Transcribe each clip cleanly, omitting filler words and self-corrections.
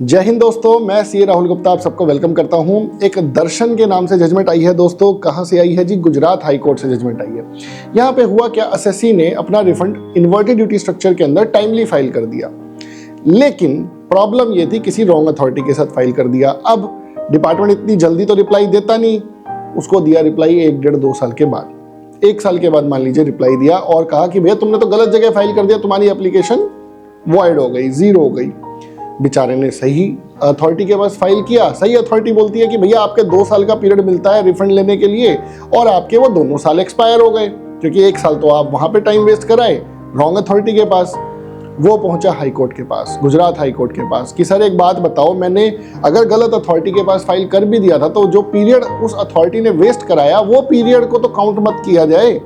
जय हिंद दोस्तों, मैं सीए राहुल गुप्ता आप सबको वेलकम करता हूं। एक दर्शन के नाम से जजमेंट आई है दोस्तों। कहां से आई है जी? गुजरात हाई कोर्ट से जजमेंट आई है। यहां पे हुआ क्या, एसएससी ने अपना रिफंड इन्वर्टेड ड्यूटी स्ट्रक्चर के अंदर टाइमली फाइल कर दिया, लेकिन प्रॉब्लम ये थी किसी रॉन्ग अथॉरिटी के साथ फाइल कर दिया। अब डिपार्टमेंट इतनी जल्दी तो रिप्लाई देता नहीं, उसको दिया रिप्लाई 1-1.5-2 साल के बाद। 1 साल के बाद मान लीजिए रिप्लाई दिया और कहा कि भैया तुमने तो गलत जगह फाइल कर दिया, तुम्हारी एप्लीकेशन वॉइड हो गई, जीरो हो गई। बेचारे ने सही अथॉरिटी के पास फाइल किया। सही अथॉरिटी बोलती है कि भैया आपके 2 साल का पीरियड मिलता है रिफंड लेने के लिए, और आपके वो दोनों साल एक्सपायर हो गए, क्योंकि 1 साल तो आप वहां पे टाइम वेस्ट कराए रॉन्ग अथॉरिटी के पास। वो पहुंचा हाई कोर्ट के पास, गुजरात हाई कोर्ट के पास, कि सर एक बात बताओ, मैंने अगर गलत अथॉरिटी के पास फाइल कर भी दिया था तो जो पीरियड उस अथॉरिटी ने वेस्ट कराया वो पीरियड को तो काउंट मत किया जाए।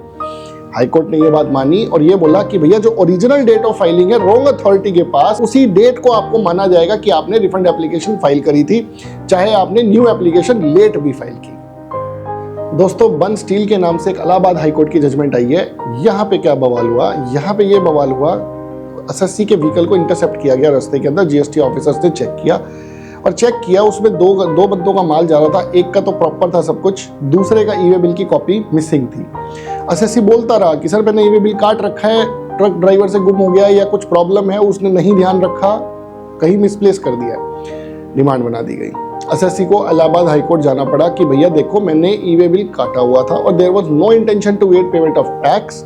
हाई कोर्ट ने ये बात मानी और ये बोला कि भैया जो ओरिजिनल डेट ऑफ फाइलिंग है रॉन्ग अथॉरिटी के पास, उसी डेट को आपको माना जाएगा कि आपने रिफंड एप्लीकेशन फाइल करी थी, चाहे आपने न्यू एप्लीकेशन लेट भी फाइल की। दोस्तों, बन स्टील के नाम से एक इलाहाबाद हाई कोर्ट की जजमेंट आई है। यहाँ पे क्या बवाल हुआ? यहाँ पे ये बवाल हुआ, एसएससी के व्हीकल को इंटरसेप्ट किया गया रास्ते के अंदर। जीएसटी ऑफिसर्स ने चेक किया और चेक किया, उसमें दो बंदों का माल जा रहा था। एक का तो प्रॉपर था सब कुछ, दूसरे का ई वे बिल की कॉपी मिसिंग थी। एसएससी बोलता रहा कि सर मैंने ई वे बिल काट रखा है, ट्रक ड्राइवर से गुम हो गया या कुछ प्रॉब्लम है, उसने नहीं ध्यान रखा, कहीं मिसप्लेस कर दिया। डिमांड बना दी गई। एसएससी को इलाहाबाद हाई कोर्ट जाना पड़ा कि भैया देखो मैंने ई वे बिल काटा हुआ था और there was no intention to wait payment of tax.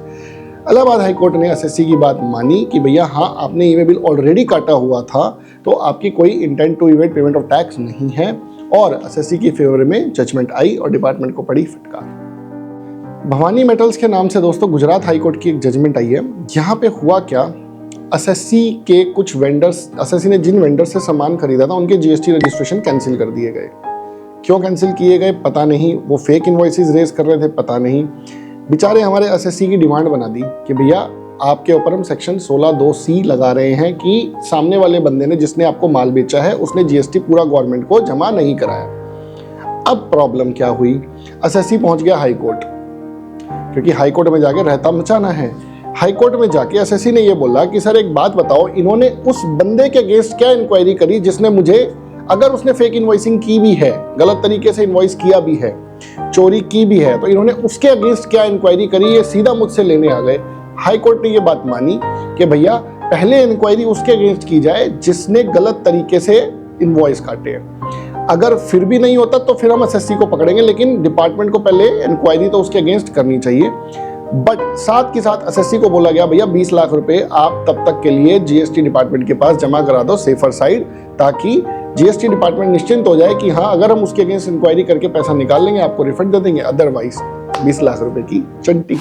Allahabad high court ने एसएससी की बात मानी कि भैया हाँ, आपने ई वे बिल ऑलरेडी काटा हुआ था तो आपकी कोई intent to evade payment of tax नहीं है, और एसएससी की फेवर में जजमेंट आई और डिपार्टमेंट को पड़ी फटकार। भवानी मेटल्स के नाम से दोस्तों गुजरात हाई कोर्ट की एक जजमेंट आई है। यहाँ पे हुआ क्या, एसएससी के कुछ वेंडर्स, एसएससी ने जिन वेंडर से सामान खरीदा था उनके जीएसटी रजिस्ट्रेशन कैंसिल कर दिए गए। क्यों कैंसिल किए गए पता नहीं, वो फेक इनवॉइसेस रेज कर रहे थे पता नहीं। बेचारे हमारे एसएससी की डिमांड बना दी कि भैया आपके ऊपर हम सेक्शन 16(2)(c) लगा रहे हैं कि सामने वाले बंदे ने, जिसने आपको माल बेचा है, उसने जीएसटी पूरा गवर्नमेंट को जमा नहीं कराया। अब प्रॉब्लम क्या हुई, एसएससी पहुंच गया हाई कोर्ट, क्योंकि हाई कोर्ट में जाके रहता मचाना है। हाई कोर्ट में जाके एसएससी ने ये बोला कि सर एक बात बताओ, इन्होंने उस बंदे के अगेंस्ट क्या इंक्वायरी करी जिसने मुझे, अगर उसने फेक इनवॉइसिंग की भी है, गलत तरीके से इनवॉइस किया भी है, चोरी की भी है, तो इन्होंने उसके अगेंस्ट क्या इंक्वायरी करी, ये सीधा मुझसे लेने आ गए। हाई कोर्ट ने ये बात मानी कि भैया पहले इंक्वायरी उसके अगेंस्ट की जाए जिसने गलत तरीके से इनवॉइस काटे हैं। अगर फिर भी नहीं होता तो फिर हम एसएससी को पकड़ेंगे, लेकिन डिपार्टमेंट को पहले इंक्वायरी तो उसके अगेंस्ट करनी चाहिए। बट साथ के साथ एसएससी को बोला गया भैया 20 लाख रुपए आप तब तक के लिए जीएसटी डिपार्टमेंट के पास जमा करा दो सेफर साइड, ताकि जीएसटी डिपार्टमेंट निश्चिंत हो जाए कि हाँ अगर हम उसके अगेंस्ट इंक्वायरी करके पैसा निकाल लेंगे आपको रिफंड दे देंगे, अदरवाइज 20 लाख रुपए की चंटी।